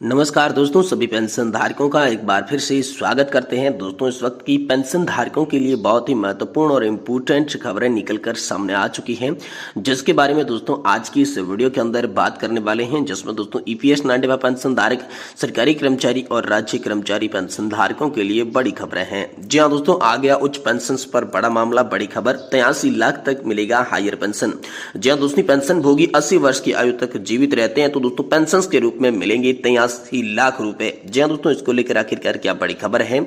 नमस्कार दोस्तों, सभी पेंशन धारकों का एक बार फिर से स्वागत करते हैं। दोस्तों, इस वक्त की पेंशन धारकों के लिए बहुत ही महत्वपूर्ण और इम्पोर्टेंट खबरें निकलकर सामने आ चुकी हैं, जिसके बारे में दोस्तों आज की इस वीडियो के अंदर बात करने वाले हैं। जिसमें दोस्तों ईपीएस 95 पेंशन धारक, सरकारी कर्मचारी और राज्य कर्मचारी पेंशन धारकों के लिए बड़ी खबरें हैं। जी हाँ दोस्तों, आ गया उच्च पेंशन पर बड़ा मामला, बड़ी खबर। 83 लाख तक मिलेगा हायर पेंशन। जी हाँ दोस्तों, पेंशन भोगी 80 वर्ष की आयु तक जीवित रहते हैं तो दोस्तों पेंशन के रूप में मिलेंगे 83 लाख रुपए। जी हाँ दोस्तों, इसको लेकर आखिरकार क्या बड़ी खबर है,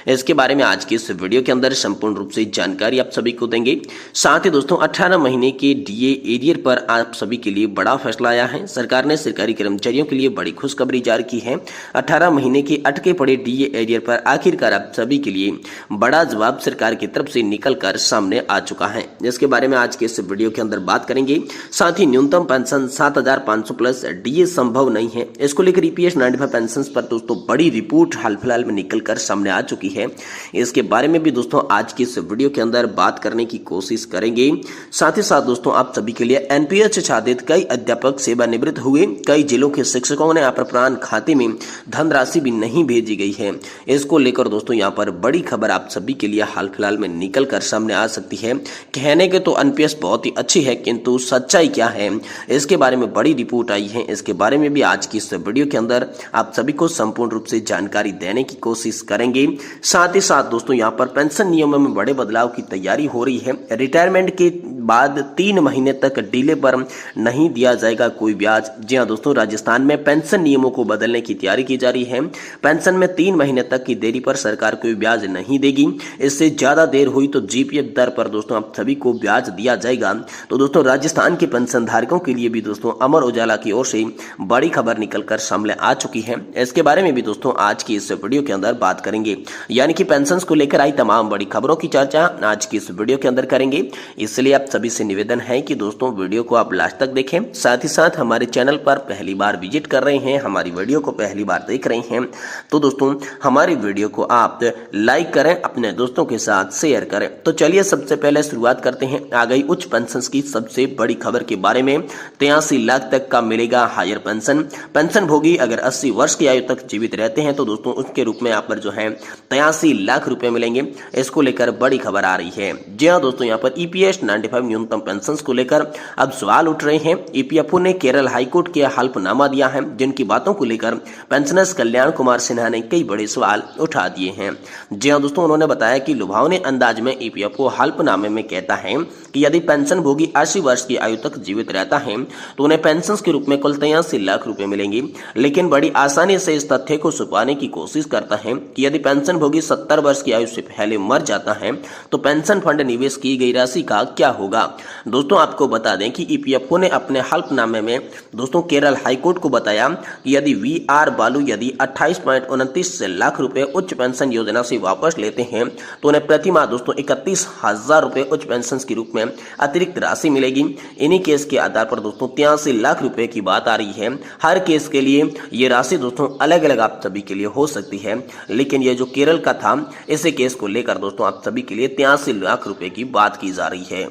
इसके बारे में आज की इस वीडियो के अंदर संपूर्ण रूप से जानकारी आप सभी को देंगे। साथ ही दोस्तों 18 महीने के डीए एरियर पर आप सभी के लिए बड़ा फैसला आया है। सरकार ने सरकारी कर्मचारियों के लिए बड़ी खुशखबरी जारी की है। 18 महीने के अटके पड़े डीए एरियर पर आखिरकार आप सभी के लिए बड़ा जवाब सरकार की तरफ से निकल कर सामने आ चुका है, जिसके बारे में आज के इस वीडियो के अंदर बात करेंगे। साथ ही न्यूनतम पेंशन 7500 प्लस डीए संभव नहीं है, इसको लेकर ईपीएस 95 पेंशन पर दोस्तों बड़ी रिपोर्ट हाल फिलहाल में निकलकर सामने आ चुकी है। इसके बारे में भी दोस्तों आज की इस वीडियो के अंदर बात करने की कोशिश करेंगे। साथ ही साथ दोस्तों आप सभी के लिए एनपीएस छादित कई अध्यापक सेवानिवृत्त हुए, कई जिलों के शिक्षकों ने अपने खाते में धनराशि भी नहीं भेजी गई है। इसको लेकर दोस्तों यहाँ पर बड़ी खबर आप सभी के लिए हाल फिलहाल में निकल कर सामने आ सकती है। कहने के तो एनपीएस बहुत ही अच्छी है, किंतु सच्चाई क्या है, इसके बारे में बड़ी रिपोर्ट आई है। इसके बारे में भी आज की इस वीडियो के अंदर आप सभी को संपूर्ण रूप से जानकारी देने की कोशिश करेंगे। साथ ही साथ दोस्तों यहाँ पर पेंशन नियमों में बड़े बदलाव की तैयारी हो रही है। रिटायरमेंट के बाद 3 महीने तक डीले पर नहीं दिया जाएगा कोई ब्याज। जी हाँ दोस्तों, राजस्थान में पेंशन नियमों को बदलने की तैयारी की जा रही है। पेंशन में 3 महीने तक की देरी पर सरकार कोई ब्याज नहीं देगी। इससे ज्यादा देर हुई तो जीपीएफ दर पर दोस्तों आप सभी को ब्याज दिया जाएगा। तो दोस्तों राजस्थान के पेंशन धारकों के लिए भी दोस्तों अमर उजाला की ओर से बड़ी खबर निकलकर सामने आ चुकी है। इसके बारे में भी दोस्तों आज की इस वीडियो के अंदर बात करेंगे। यानी कि पेंशन को लेकर आई तमाम बड़ी खबरों की चर्चा आज की इस वीडियो के अंदर करेंगे। इसलिए आप सभी से निवेदन है कि दोस्तों वीडियो को आप लास्ट तक देखें। साथ ही साथ हमारे चैनल पर पहली बार विजिट कर रहे हैं, हमारी वीडियो को पहली बार देख रहे हैं, तो दोस्तों हमारी वीडियो को आप लाइक करें, अपने दोस्तों के साथ शेयर करें। तो चलिए सबसे पहले शुरुआत करते हैं। आ गई उच्च पेंशन की सबसे बड़ी खबर के बारे में। 83 लाख तक का मिलेगा हायर पेंशन। पेंशन भोगी अगर 80 वर्ष की आयु तक जीवित रहते हैं तो दोस्तों उसके रूप में यहाँ पर जो है 83 लाख रुपए मिलेंगे। इसको लेकर बड़ी खबर आ रही है। जी हाँ दोस्तों, यहाँ पर ईपीएस 95 न्यूनतम पेंशन को लेकर अब सवाल उठ रहे हैं। ईपीएफओ ने केरल हाईकोर्ट के हल्फनामा दिया है, जिनकी बातों को लेकर पेंशनर्स कल्याण कुमार सिन्हा ने कई बड़े सवाल उठा दिए हैं। जी हाँ दोस्तों, उन्होंने बताया कि लुभावने अंदाज में ईपीएफओ हल्फनामे में कहता है कि यदि पेंशन भोगी 80 वर्ष की आयु तक जीवित रहता है तो उन्हें पेंशन के रूप में कुल 83 लाख रुपए मिलेंगे। लेकिन बड़ी आसानी से इस तथ्य को छुपाने की कोशिश करता है कि यदि पेंशन भोगी 70 वर्ष की आयु से पहले मर जाता है तो पेंशन फंड निवेश की गई राशि का क्या होगा। दोस्तों आपको बता दें कि ईपीएफओ ने अपने हल्फनामे में दोस्तों केरल हाईकोर्ट को बताया कि यदि वी आर बालू यदि 28.29 लाख रुपए उच्च पेंशन योजना से वापस लेते हैं तो उन्हें प्रति माह दोस्तों 31,000 रुपए उच्च पेंशन के रूप में अतिरिक्त राशि मिलेगी। इन्हीं केस के आधार पर दोस्तों 83 लाख रुपए की बात आ रही है। हर केस के लिए ये राशि दोस्तों अलग अलग आप सभी के लिए हो सकती है, लेकिन ये जो केरल का था इसी केस को लेकर दोस्तों आप सभी के लिए 83 लाख रुपए की बात की जा रही है।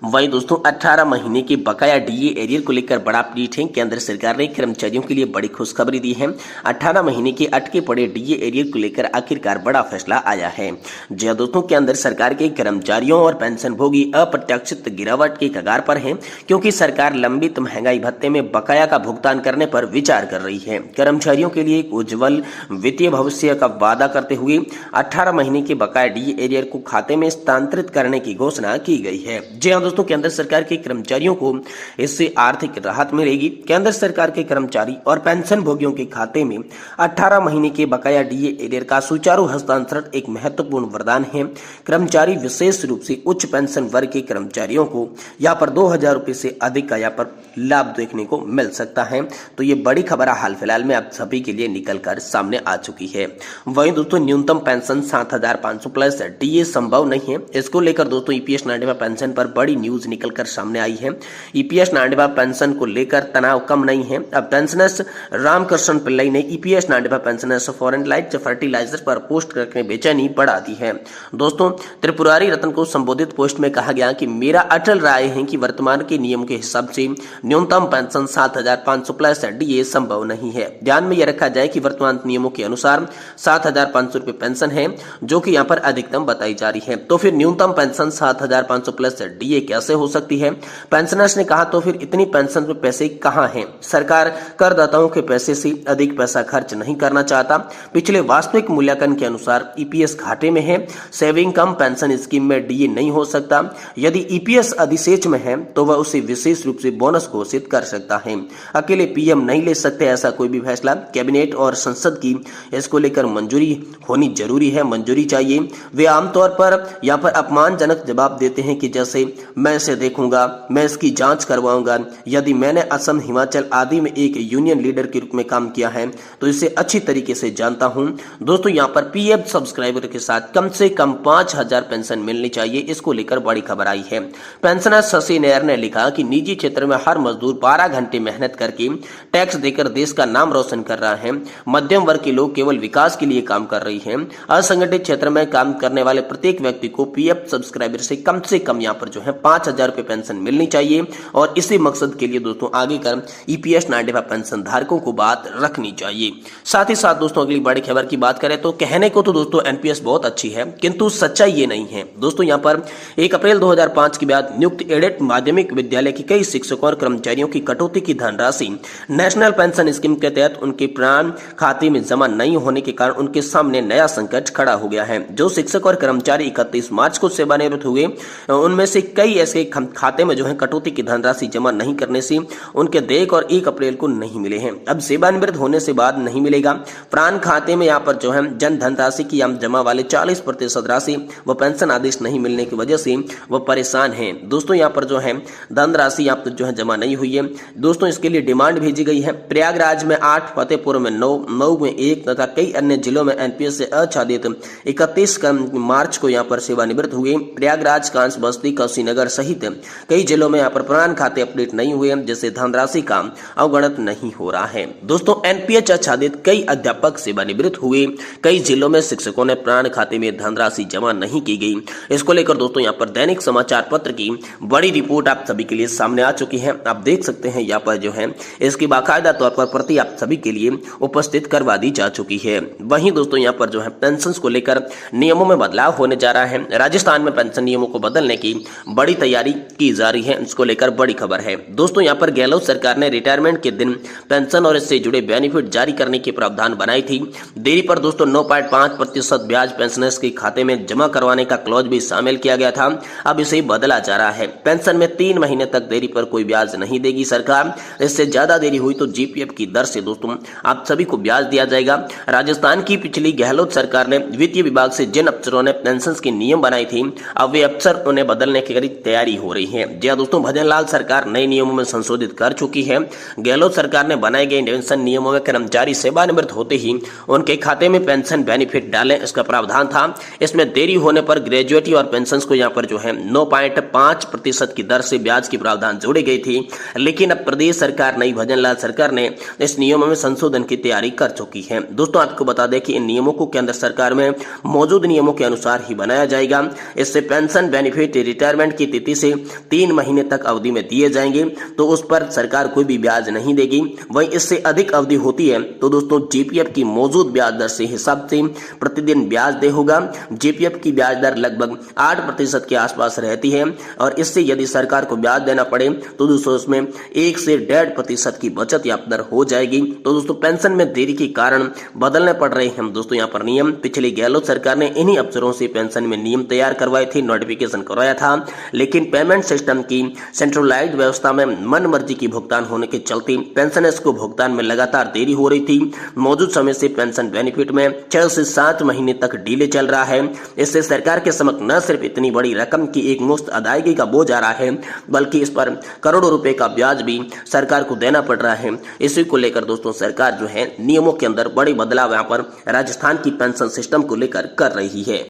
वहीं दोस्तों 18 महीने के बकाया डीए एरियर को लेकर बड़ा अपडेट है। केंद्र सरकार ने कर्मचारियों के लिए बड़ी खुशखबरी दी है। 18 महीने के अटके पड़े डीए एरियर को लेकर आखिरकार बड़ा फैसला आया है। जी दोस्तों, केंद्र सरकार के कर्मचारियों और पेंशन भोगी अप्रत्याशित गिरावट के कगार पर है, क्योंकि सरकार लंबित महंगाई भत्ते में बकाया का भुगतान करने पर विचार कर रही है। कर्मचारियों के लिए एक उज्जवल वित्तीय भविष्य का वादा करते हुए 18 महीने के बकाया डीए एरियर को खाते में स्थानांतरित करने की घोषणा की गई है। जी हाँ दोस्तों, केंद्र सरकार के कर्मचारियों को इससे आर्थिक राहत मिलेगी। केंद्र सरकार के कर्मचारी और पेंशन भोगियों के खाते में 18 महीने के बकाया डीए एरियर का सुचारू हस्तांतरण एक महत्वपूर्ण वरदान है। कर्मचारी विशेष रूप से उच्च पेंशन वर्ग के कर्मचारियों को यहाँ पर 2000 रुपए से अधिक का यहाँ पर लाभ देखने को मिल सकता है। तो ये बड़ी खबर हाल फिलहाल में आप सभी के लिए निकलकर सामने आ चुकी है। वहीं दोस्तों न्यूनतम पेंशन 7500 प्लस डीए संभव नहीं है। इसको लेकर दोस्तों ईपीएस 95 पेंशन पर बड़ी न्यूज निकलकर सामने आई है। ईपीएस 95 पेंशन को लेकर तनाव कम नहीं है। अब पेंशनर्स रामकृष्ण पिल्लई ने EPS 95 pensioners foreign light fertilizer पर पोस्ट करके बेचैनी बढ़ा दी है। दोस्तों त्रिपुरारी रत्न को संबोधित पोस्ट में कहा गया कि मेरा अटल राय है कि वर्तमान के नियम के हिसाब से न्यूनतम पेंशन 7,500 प्लस डीए संभव नहीं है। ध्यान में यह रखा जाए कि वर्तमान नियमों के अनुसार 7,500 रुपए पेंशन है, जो कि यहाँ पर अधिकतम बताई जा रही है। तो फिर न्यूनतम पेंशन 7,500 प्लस डीए कैसे हो सकती है? पेंशनर्स ने कहा तो फिर इतनी पेंशन पे पैसे कहाँ हैं? सरकार करदाताओं के पैसे से अधिक पैसा खर्च नहीं करना चाहता। पिछले वास्तविक मूल्यांकन के अनुसार ईपीएस घाटे में है। सेविंग कम पेंशन स्कीम में डीए नहीं हो सकता। यदि ईपीएस अधिशेष में है तो वह उसे विशेष रूप से बोनस घोषित कर सकता है। अकेले पीएम नहीं ले सकते ऐसा कोई भी फैसला। कैबिनेट और संसद की इसको लेकर मंजूरी होनी जरूरी है, मंजूरी चाहिए। वे आमतौर पर यहाँ पर अपमानजनक जवाब देते हैं कि जैसे मैं इसे देखूंगा, मैं इसकी जांच करवाऊंगा। यदि मैंने असम, हिमाचल आदि में एक यूनियन लीडर के रूप में काम किया है तो इसे अच्छी तरीके से जानता हूं। दोस्तों यहाँ पर पीएफ सब्सक्राइबर के साथ कम से कम 5,000 पेंशन मिलनी चाहिए, इसको लेकर बड़ी खबर आई है। पेंशनर शशि नायर ने लिखा कि निजी क्षेत्र में हर मजदूर 12 घंटे मेहनत करके टैक्स देकर देश का नाम रोशन कर रहा है। मध्यम वर्ग के लोग केवल विकास के लिए काम कर रही हैं। असंगठित क्षेत्र में काम करने वाले प्रत्येक व्यक्ति को पीएफ सब्सक्राइबर से कम यहाँ पर जो है 5,000 रुपए पेंशन मिलनी चाहिए। और इसी मकसद के लिए दोस्तों आगे कर ईपीएस 95 पेंशन धारकों को बात रखनी चाहिए। साथ ही साथ दोस्तों अगली बड़ी खबर की बात करें तो कहने को तो दोस्तों एनपीएस बहुत अच्छी है, किंतु सच्चाई ये नहीं है। दोस्तों यहाँ पर 1 अप्रैल 2005 के बाद नियुक्त एडेड माध्यमिक विद्यालय के कई शिक्षकों और कर्मचारियों की कटौती की धनराशि नेशनल पेंशन स्कीम के तहत उनके प्राण खाते में जमा नहीं होने के कारण उनके सामने नया संकट खड़ा हो गया है। जो शिक्षक और कर्मचारी 31 मार्च को सेवानिवृत्त हुए, उनमें से कई ऐसे खाते में जो है कटौती की धनराशि जमा नहीं करने से उनके देयक और 1 अप्रैल को नहीं मिले हैं। अब सेवानिवृत्त होने से बाद नहीं मिलेगा। प्राण खाते में यहाँ पर जो है जन धनराशि की जमा वाले 40% राशि व पेंशन आदेश नहीं मिलने की वजह से वह परेशान हैं। दोस्तों यहाँ पर जो है धनराशि यहाँ पर जो है जमा नहीं हुई है। दोस्तों इसके लिए डिमांड भेजी गई है। प्रयागराज में 8, फतेहपुर में 9, मऊ में 1 तथा कई अन्य जिलों में एनपीएस से आच्छादित 31 मार्च को यहाँ पर सेवानिवृत्त हुए। प्रयागराज, कांस, बस्ती, कुशीनगर सहित कई जिलों में यहाँ पर प्राण खाते अपडेट नहीं हुए, जिससे धनराशि का अवगणत नहीं हो रहा है। दोस्तों एनपीएस आच्छादित कई अध्यापक सेवानिवृत्त हुए। कई जिलों में शिक्षकों ने प्राण खाते में धनराशि जमा नहीं की गई। इसको लेकर दोस्तों यहाँ पर दैनिक समाचार पत्र की बड़ी रिपोर्ट आप सभी के लिए सामने आ चुकी है। आप देख सकते हैं यहाँ पर जो है इसकी बाकायदा तौर पर प्रति आप सभी के लिए उपस्थित करवा दी जा चुकी है। वहीं दोस्तों यहाँ पर जो है पेंशन को लेकर नियमों में बदलाव होने जा रहा है। राजस्थान में पेंशन नियमों को बदलने की बड़ी तैयारी की जा रही है। इसको लेकर बड़ी खबर है। दोस्तों यहाँ पर गहलोत सरकार ने रिटायरमेंट के दिन पेंशन और इससे जुड़े बेनिफिट जारी करने के प्रावधान बनाई थी। देरी पर दोस्तों 9.5% ब्याज पेंशनर्स के खाते में जमा करवाने का क्लॉज भी शामिल किया गया था। अब इसे बदला जा रहा है। पेंशन में 3 महीने तक देरी पर कोई ब्याज नहीं देगी सरकार। इससे ज्यादा देरी हुई तो जीपीएफ की दर से दोस्तों आप सभी को ब्याज दिया जाएगा। राजस्थान की पिछली गहलोत सरकार ने वित्तीय विभाग से जिन अफसरों ने पेंशन के नियम बनाए थे, अब वे अफसर उन्हें बदलने की तैयारी हो रही है। जी दोस्तों भजनलाल सरकार नए नियमों में संशोधित कर चुकी है। गहलोत सरकार ने बनाए गए पेंशन नियमों में कर्मचारी सेवानिवृत्त होते ही उनके खाते में पेंशन बेनिफिट डालें, इसका प्रावधान था। इसमें देरी होने पर ग्रेजुएटी और पेंशन को यहाँ पर जो है 9.5% की दर से ब्याज की प्रावधान जोड़ी गई थी। लेकिन अब प्रदेश सरकार नई भजनलाल सरकार ने इस नियमों में संशोधन की तैयारी कर चुकी है। दोस्तों आपको बता दें कि इन नियमों को केंद्र सरकार में मौजूद नियमों के अनुसार ही बनाया जाएगा। इससे पेंशन बेनिफिट रिटायरमेंट की तिथि से 3 महीने तक अवधि में दिए जाएंगे, तो उस पर सरकार कोई भी ब्याज नहीं देगी। वहीं इससे अधिक अवधि होती है तो दोस्तों जीपीएफ की मौजूद ब्याज दर से हिसाब से प्रतिदिन ब्याज दे होगा। जीपीएफ की ब्याज दर लगभग 8% के आसपास रहती है और इससे यदि सरकार को ब्याज देना पड़े तो दोस्तों उसमें 1 से 1.5% की बचत या दर हो जाएगी। तो दोस्तों पेंशन में देरी के कारण बदलने पड़ रहे हैं दोस्तों यहाँ पर नियम। पिछली गहलोत सरकार ने इन्हीं अफसरों से पेंशन में नियम तैयार करवाए थे, नोटिफिकेशन करवाया था। लेकिन पेमेंट सिस्टम की सेंट्रलाइज्ड व्यवस्था में मन मर्जी की भुगतान होने के चलते पेंशनर्स को भुगतान में लगातार देरी हो रही थी। मौजूद समय से पेंशन बेनिफिट में 6 से 7 महीने तक डिले चल रहा है। इससे सरकार के समक्ष न सिर्फ इतनी बड़ी रकम की एक मुश्त अदायगी का बोझ आ रहा है, बल्कि इस पर करोड़ों रुपए का ब्याज भी सरकार को देना पड़ रहा है। इसी को लेकर दोस्तों सरकार जो है नियमों के अंदर बड़े बदलाव यहाँ पर राजस्थान की पेंशन सिस्टम को लेकर कर रही है।